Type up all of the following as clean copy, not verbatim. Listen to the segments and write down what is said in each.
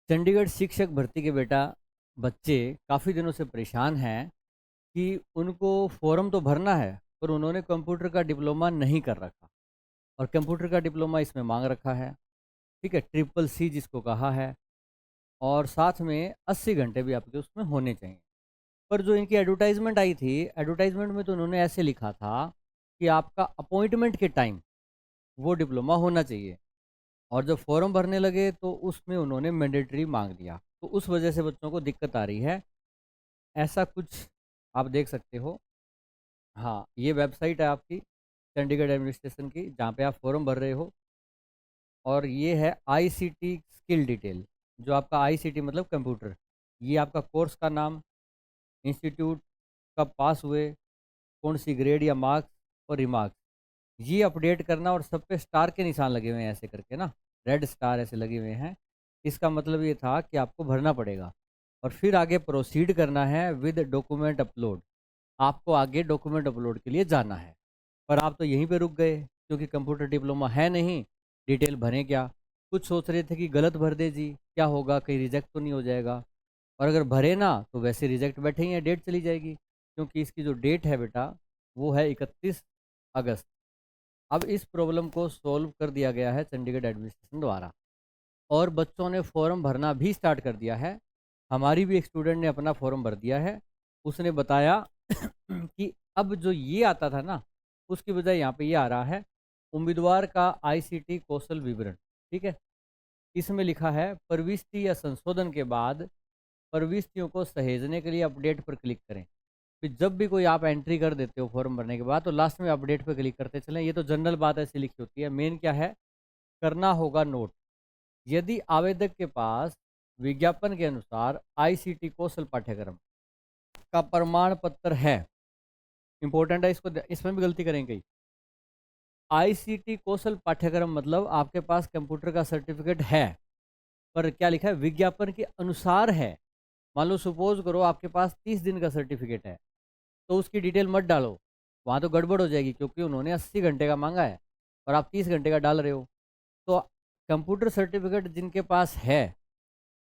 चंडीगढ़ शिक्षक भर्ती के बेटा बच्चे काफ़ी दिनों से परेशान हैं कि उनको फॉर्म तो भरना है, पर उन्होंने कंप्यूटर का डिप्लोमा नहीं कर रखा और कंप्यूटर का डिप्लोमा इसमें मांग रखा है। ठीक है, ट्रिपल सी जिसको कहा है, और साथ में 80 घंटे भी आपके उसमें होने चाहिए। पर जो इनकी एडवर्टाइजमेंट आई थी, एडवर्टाइजमेंट में तो उन्होंने ऐसे लिखा था कि आपका अपॉइंटमेंट के टाइम वो डिप्लोमा होना चाहिए, और जब फॉर्म भरने लगे तो उसमें उन्होंने मैंडेटरी मांग दिया। तो उस वजह से बच्चों को दिक्कत आ रही है। ऐसा कुछ आप देख सकते हो। हाँ, ये वेबसाइट है आपकी चंडीगढ़ एडमिनिस्ट्रेशन की, जहाँ पे आप फॉर्म भर रहे हो। और ये है आईसीटी स्किल डिटेल, जो आपका आईसीटी मतलब कंप्यूटर, ये आपका कोर्स का नाम, इंस्टीट्यूट, कब पास हुए, कौन सी ग्रेड या मार्क्स और रिमार्क्स, ये अपडेट करना। और सब पे स्टार के निशान लगे हुए हैं ऐसे करके ना, रेड स्टार ऐसे लगे हुए हैं। इसका मतलब ये था कि आपको भरना पड़ेगा। और फिर आगे प्रोसीड करना है विद डॉक्यूमेंट अपलोड। आपको आगे डॉक्यूमेंट अपलोड के लिए जाना है। पर आप तो यहीं पे रुक गए, क्योंकि कंप्यूटर डिप्लोमा है नहीं, डिटेल भरें क्या। कुछ सोच रहे थे कि गलत भर दे जी, क्या होगा, कहीं रिजेक्ट तो नहीं हो जाएगा। और अगर भरे ना तो वैसे रिजेक्ट बैठे ही हैं, डेट चली जाएगी, क्योंकि इसकी जो डेट है बेटा वो है 31 अगस्त। अब इस प्रॉब्लम को सॉल्व कर दिया गया है चंडीगढ़ एडमिनिस्ट्रेशन द्वारा, और बच्चों ने फॉर्म भरना भी स्टार्ट कर दिया है। हमारी भी एक स्टूडेंट ने अपना फॉर्म भर दिया है। उसने बताया कि अब जो ये आता था ना, उसकी बजाय यहाँ पे ये आ रहा है, उम्मीदवार का आईसीटी कौशल विवरण। ठीक है, इसमें लिखा है प्रविष्टि या संशोधन के बाद प्रविष्टियों को सहेजने के लिए अपडेट पर क्लिक करें। फिर जब भी कोई आप एंट्री कर देते हो फॉर्म भरने के बाद, तो लास्ट में अपडेट पर क्लिक करते चलें। ये तो जनरल बात ऐसी लिखी होती है। मेन क्या है, करना होगा नोट। यदि आवेदक के पास विज्ञापन के अनुसार आईसीटी कौशल पाठ्यक्रम का प्रमाण पत्र है, इंपॉर्टेंट है, इसको इसमें भी गलती करेंगे। आईसीटी कौशल पाठ्यक्रम मतलब आपके पास कंप्यूटर का सर्टिफिकेट है, पर क्या लिखा है, विज्ञापन के अनुसार है। मान लो सपोज करो आपके पास 30 दिन का सर्टिफिकेट है, तो उसकी डिटेल मत डालो, वहाँ तो गड़बड़ हो जाएगी, क्योंकि उन्होंने 80 घंटे का मांगा है और आप 30 घंटे का डाल रहे हो। तो कंप्यूटर सर्टिफिकेट जिनके पास है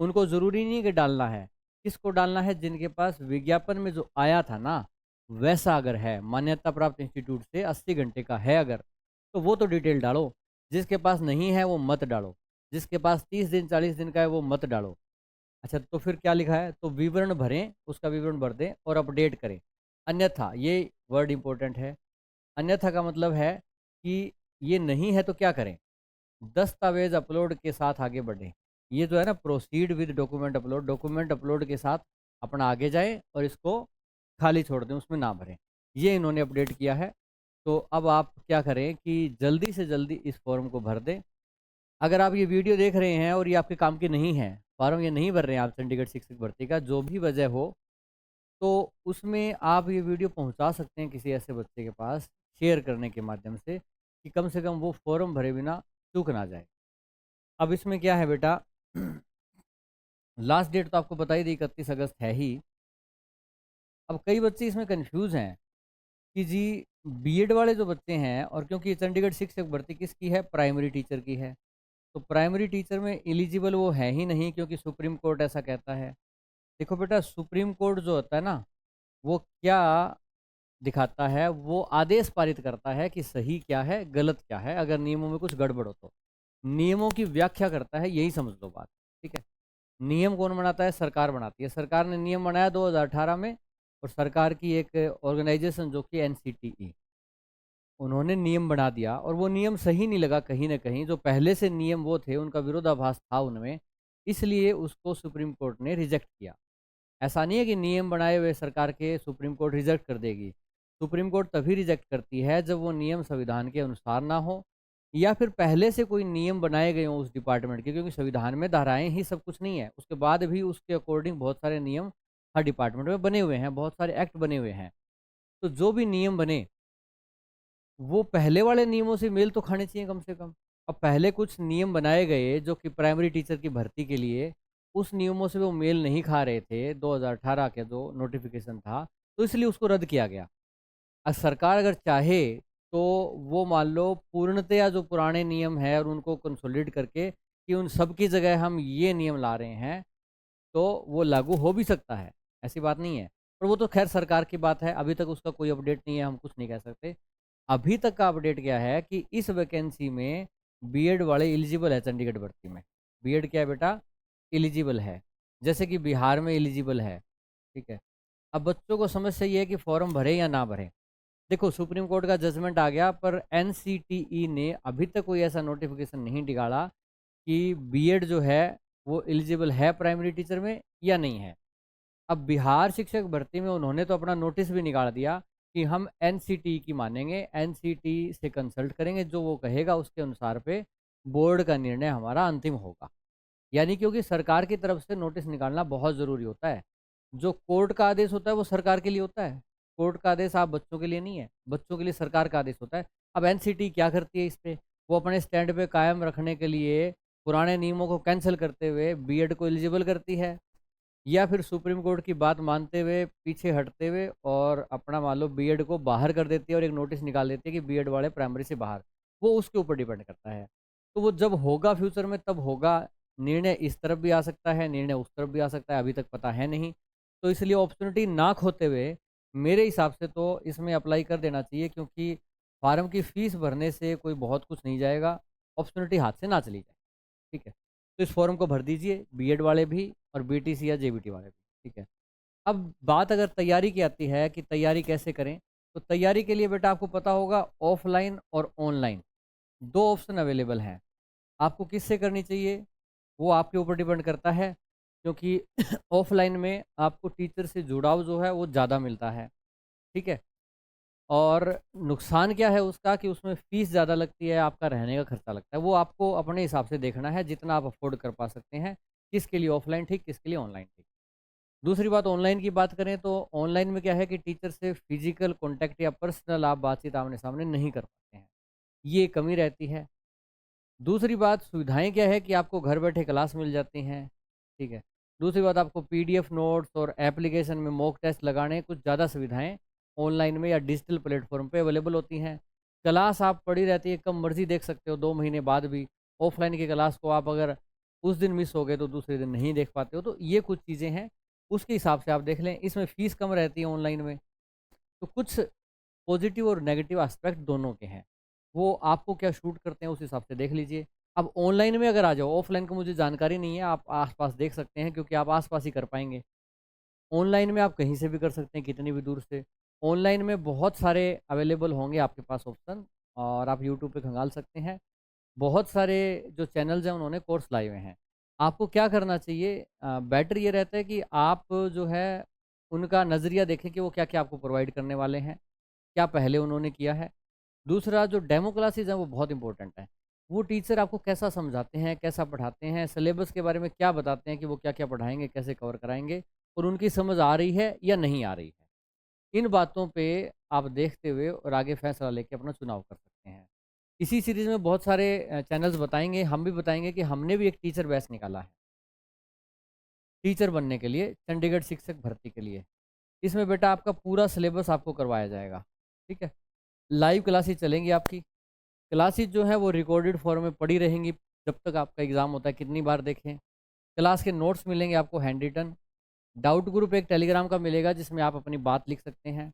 उनको ज़रूरी नहीं कि डालना है। किसको डालना है, जिनके पास विज्ञापन में जो आया था ना, वैसा अगर है, मान्यता प्राप्त इंस्टीट्यूट से 80 घंटे का है अगर, तो वो तो डिटेल डालो। जिसके पास नहीं है वो मत डालो। जिसके पास 30 दिन 40 दिन का है वो मत डालो। अच्छा, तो फिर क्या लिखा है, तो विवरण भरें, उसका विवरण भर दें और अपडेट करें। अन्यथा, ये वर्ड इंपॉर्टेंट है, अन्यथा का मतलब है कि ये नहीं है तो क्या करें, दस्तावेज अपलोड के साथ आगे बढ़ें। ये जो है ना, proceed with document upload, document upload के साथ अपना आगे जाएं और इसको खाली छोड़ दें, उसमें ना भरें। ये इन्होंने अपडेट किया है। तो अब आप क्या करें कि जल्दी से जल्दी इस फॉर्म को भर दें। अगर आप ये वीडियो देख रहे हैं और ये आपके काम के नहीं है, फॉर्म ये नहीं भर रहे हैं आप चंडीगढ़ शिक्षक भर्ती का, जो भी वजह हो, तो उसमें आप ये वीडियो पहुंचा सकते हैं किसी ऐसे बच्चे के पास, शेयर करने के माध्यम से कम वो फॉर्म भरे बिना चूक ना जाए। अब इसमें क्या है बेटा, लास्ट डेट तो आपको बता ही दी, 31 अगस्त है ही। अब कई बच्चे इसमें कंफ्यूज हैं कि जी, बीएड वाले जो बच्चे हैं, और क्योंकि ये चंडीगढ़ शिक्षक भर्ती किसकी है, प्राइमरी टीचर की है, तो प्राइमरी टीचर में एलिजिबल वो है ही नहीं, क्योंकि सुप्रीम कोर्ट ऐसा कहता है। देखो बेटा, सुप्रीम कोर्ट जो होता है ना, वो क्या दिखाता है, वो आदेश पारित करता है कि सही क्या है गलत क्या है, अगर नियमों में कुछ गड़बड़ हो तो नियमों की व्याख्या करता है, यही समझ लो बात। ठीक है, नियम कौन बनाता है, सरकार बनाती है। सरकार ने नियम बनाया 2018 में, और सरकार की एक ऑर्गेनाइजेशन जो कि एनसीटीई, उन्होंने नियम बना दिया, और वो नियम सही नहीं लगा कहीं ना कहीं, जो पहले से नियम वो थे उनका विरोधाभास था उनमें, इसलिए उसको सुप्रीम कोर्ट ने रिजेक्ट किया। ऐसा नहीं है कि नियम बनाए हुए सरकार के सुप्रीम कोर्ट रिजेक्ट कर देगी। सुप्रीम कोर्ट तभी रिजेक्ट करती है जब वो नियम संविधान के अनुसार ना हो, या फिर पहले से कोई नियम बनाए गए हों उस डिपार्टमेंट के, क्योंकि संविधान में धाराएं ही सब कुछ नहीं है, उसके बाद भी उसके अकॉर्डिंग बहुत सारे नियम हर डिपार्टमेंट में बने हुए हैं, बहुत सारे एक्ट बने हुए हैं। तो जो भी नियम बने वो पहले वाले नियमों से मेल तो खाने चाहिए कम से कम। अब पहले कुछ नियम बनाए गए जो कि प्राइमरी टीचर की भर्ती के लिए, उस नियमों से वो मेल नहीं खा रहे थे 2018 के जो नोटिफिकेशन था, तो इसलिए उसको रद्द किया गया। अब सरकार अगर चाहे तो वो मान लो पूर्णतया जो पुराने नियम है और उनको कंसोलिडेट करके कि उन सब की जगह हम ये नियम ला रहे हैं, तो वो लागू हो भी सकता है, ऐसी बात नहीं है। पर वो तो खैर सरकार की बात है, अभी तक उसका कोई अपडेट नहीं है, हम कुछ नहीं कह सकते। अभी तक का अपडेट क्या है कि इस वैकेंसी में बीएड वाले एलिजिबल है चंडीगढ़ भर्ती में। बीएड क्या है बेटा? एलिजिबल है, जैसे कि बिहार में एलिजिबल है, ठीक है। अब बच्चों को समस्या ये है कि फॉर्म भरे या ना भरे। देखो सुप्रीम कोर्ट का जजमेंट आ गया, पर एनसीटीई ने अभी तक कोई ऐसा नोटिफिकेशन नहीं निकाला कि बीएड जो है वो एलिजिबल है प्राइमरी टीचर में या नहीं है। अब बिहार शिक्षक भर्ती में उन्होंने तो अपना नोटिस भी निकाल दिया कि हम एनसीटी की मानेंगे, एनसीटी से कंसल्ट करेंगे, जो वो कहेगा उसके अनुसार पे बोर्ड का निर्णय हमारा अंतिम होगा। यानी क्योंकि सरकार की तरफ से नोटिस निकालना बहुत ज़रूरी होता है। जो कोर्ट का आदेश होता है वो सरकार के लिए होता है, कोर्ट का आदेश आप बच्चों के लिए नहीं है, बच्चों के लिए सरकार का आदेश होता है। अब एनसीटी क्या करती है इस पे? वो अपने स्टैंड पे कायम रखने के लिए पुराने नियमों को कैंसिल करते हुए बीएड को एलिजिबल करती है, या फिर सुप्रीम कोर्ट की बात मानते हुए पीछे हटते हुए और अपना मान लो बीएड को बाहर कर देती है और एक नोटिस निकाल देती है कि बीएड वाले प्राइमरी से बाहर। वो उसके ऊपर डिपेंड करता है। तो वो जब होगा फ्यूचर में तब होगा। निर्णय इस तरफ भी आ सकता है, निर्णय उस तरफ भी आ सकता है, अभी तक पता है नहीं। तो इसलिए अपॉर्चुनिटी ना खोते हुए मेरे हिसाब से तो इसमें अप्लाई कर देना चाहिए, क्योंकि फार्म की फीस भरने से कोई बहुत कुछ नहीं जाएगा, अपॉर्चुनिटी हाथ से ना चली जाए। ठीक है, तो इस फॉर्म को भर दीजिए, बीएड वाले भी और बीटीसी या जेबीटी वाले भी। ठीक है। अब बात अगर तैयारी की आती है कि तैयारी कैसे करें, तो तैयारी के लिए बेटा आपको पता होगा ऑफलाइन और ऑनलाइन दो ऑप्शन अवेलेबल हैं। आपको किससे करनी चाहिए वो आपके ऊपर डिपेंड करता है, क्योंकि ऑफलाइन में आपको टीचर से जुड़ाव जो है वो ज़्यादा मिलता है। ठीक है। और नुकसान क्या है उसका कि उसमें फ़ीस ज़्यादा लगती है, आपका रहने का खर्चा लगता है। वो आपको अपने हिसाब से देखना है, जितना आप अफ़ोर्ड कर पा सकते हैं, किसके लिए ऑफ़लाइन ठीक, किसके लिए ऑनलाइन ठीक। दूसरी बात ऑनलाइन की बात करें तो ऑनलाइन में क्या है कि टीचर से फ़िज़िकल कॉन्टैक्ट या पर्सनल आप बातचीत आमने-सामने नहीं कर पाते हैं, ये कमी रहती है। दूसरी बात सुविधाएँ क्या है कि आपको घर बैठे क्लास मिल जाती हैं, ठीक है। दूसरी बात आपको पीडीएफ नोट्स और एप्लीकेशन में मॉक टेस्ट लगाने कुछ ज़्यादा सुविधाएँ ऑनलाइन में या डिजिटल प्लेटफ़ॉर्म पे अवेलेबल होती हैं। क्लास आप पड़ी रहती है, कब मर्ज़ी देख सकते हो 2 महीने बाद भी। ऑफ़लाइन की क्लास को आप अगर उस दिन मिस हो गए तो दूसरे दिन नहीं देख पाते हो, तो ये कुछ चीज़ें हैं, उसके हिसाब से आप देख लें। इसमें फ़ीस कम रहती है ऑनलाइन में। तो कुछ पॉजिटिव और नेगेटिव एस्पेक्ट दोनों के हैं। वो आपको क्या शूट करते हैं उस हिसाब से देख लीजिए। अब ऑनलाइन में अगर आ जाओ, ऑफ़लाइन की मुझे जानकारी नहीं है, आप आस-पास देख सकते हैं क्योंकि आप आस-पास ही कर पाएँगे। ऑनलाइन में आप कहीं से भी कर सकते हैं, कितनी भी दूर से। ऑनलाइन में बहुत सारे अवेलेबल होंगे आपके पास ऑप्शन, और आप यूट्यूब पे खंगाल सकते हैं। बहुत सारे जो चैनल्स हैं उन्होंने कोर्स लाए हुए हैं। आपको क्या करना चाहिए, बेटर ये रहता है कि आप जो है उनका नज़रिया देखें कि वो क्या-क्या आपको प्रोवाइड करने वाले हैं, क्या पहले उन्होंने किया है। दूसरा जो डेमो क्लासेज़ हैं वो बहुत इम्पोर्टेंट है। वो टीचर आपको कैसा समझाते हैं, कैसा पढ़ाते हैं, सिलेबस के बारे में क्या बताते हैं कि वो क्या-क्या पढ़ाएँगे, कैसे कवर कराएँगे और उनकी समझ आ रही है या नहीं आ रही है। इन बातों पे आप देखते हुए और आगे फैसला लेके अपना चुनाव कर सकते हैं। इसी सीरीज़ में बहुत सारे चैनल्स बताएँगे, हम भी बताएँगे कि हमने भी एक टीचर बैच निकाला है, टीचर बनने के लिए, चंडीगढ़ शिक्षक भर्ती के लिए। इसमें बेटा आपका पूरा सिलेबस आपको करवाया जाएगा, ठीक है? लाइव क्लासेस चलेंगी आपकी। क्लासेस जो है वो रिकॉर्डेड फॉर्म में पड़ी रहेंगी जब तक आपका एग्ज़ाम होता है, कितनी बार देखें। क्लास के नोट्स मिलेंगे आपको हैंड रिटन। डाउट ग्रुप एक टेलीग्राम का मिलेगा जिसमें आप अपनी बात लिख सकते हैं।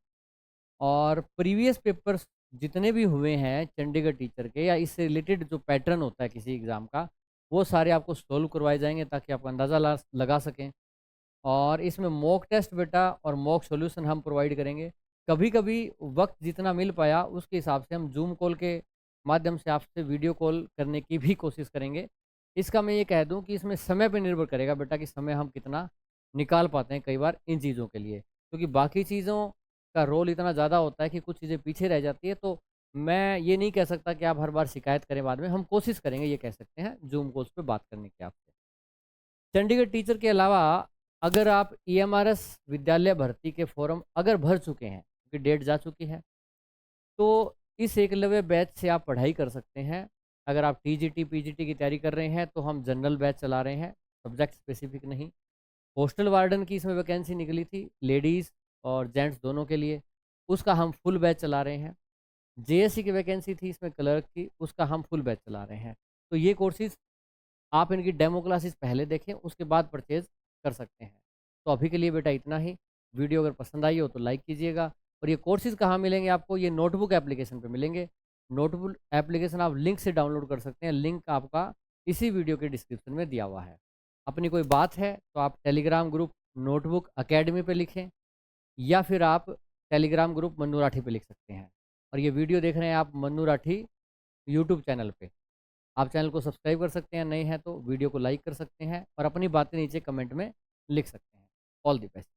और प्रीवियस पेपर्स जितने भी हुए हैं चंडीगढ़ टीचर के या इससे रिलेटेड जो पैटर्न होता है किसी एग्ज़ाम का, वो सारे आपको सॉल्व करवाए जाएँगे ताकि आप अंदाज़ा लगा सकें। और इसमें मॉक टेस्ट बेटा और मॉक सॉल्यूशन हम प्रोवाइड करेंगे। कभी-कभी वक़्त जितना मिल पाया उसके हिसाब से हम ज़ूम कॉल के माध्यम से आपसे वीडियो कॉल करने की भी कोशिश करेंगे। इसका मैं ये कह दूँ कि इसमें समय पे निर्भर करेगा बेटा कि समय हम कितना निकाल पाते हैं कई बार इन चीज़ों के लिए। क्योंकि बाकी चीज़ों का रोल इतना ज़्यादा होता है कि कुछ चीज़ें पीछे रह जाती है, तो मैं ये नहीं कह सकता कि आप हर बार शिकायत करें बाद में। हम कोशिश करेंगे, ये कह सकते हैं, ज़ूम कॉल्स पे बात करने की आपसे। चंडीगढ़ टीचर के अलावा अगर आप ईएमआरएस विद्यालय भर्ती के फॉर्म अगर भर चुके हैं, क्योंकि डेट जा चुकी है, तो इस एकलव्य बैच से आप पढ़ाई कर सकते हैं। अगर आप टीजीटी, पीजीटी की तैयारी कर रहे हैं, तो हम जनरल बैच चला रहे हैं, सब्जेक्ट स्पेसिफिक नहीं। हॉस्टल वार्डन की इसमें वैकेंसी निकली थी, लेडीज़ और जेंट्स दोनों के लिए, उसका हम फुल बैच चला रहे हैं। जेएससी की वैकेंसी थी इसमें क्लर्क की, उसका हम फुल बैच चला रहे हैं। तो ये कोर्सेज़ आप इनकी डेमो क्लासेस पहले देखें, उसके बाद परचेज़ कर सकते हैं। तो अभी के लिए बेटा इतना ही। वीडियो अगर पसंद आई हो तो लाइक कीजिएगा। और ये कोर्सेज़ कहाँ मिलेंगे आपको? ये नोटबुक एप्लीकेशन पे मिलेंगे। नोटबुक एप्लीकेशन आप लिंक से डाउनलोड कर सकते हैं। लिंक आपका इसी वीडियो के डिस्क्रिप्शन में दिया हुआ है। अपनी कोई बात है तो आप टेलीग्राम ग्रुप नोटबुक अकेडमी पे लिखें, या फिर आप टेलीग्राम ग्रुप मन्नू राठी पे लिख सकते हैं। और ये वीडियो देख रहे हैं आप मन्नू राठी यूट्यूब चैनल पे। आप चैनल को सब्सक्राइब कर सकते हैं, नए हैं तो वीडियो को लाइक कर सकते हैं और अपनी बातें नीचे कमेंट में लिख सकते हैं। All the best.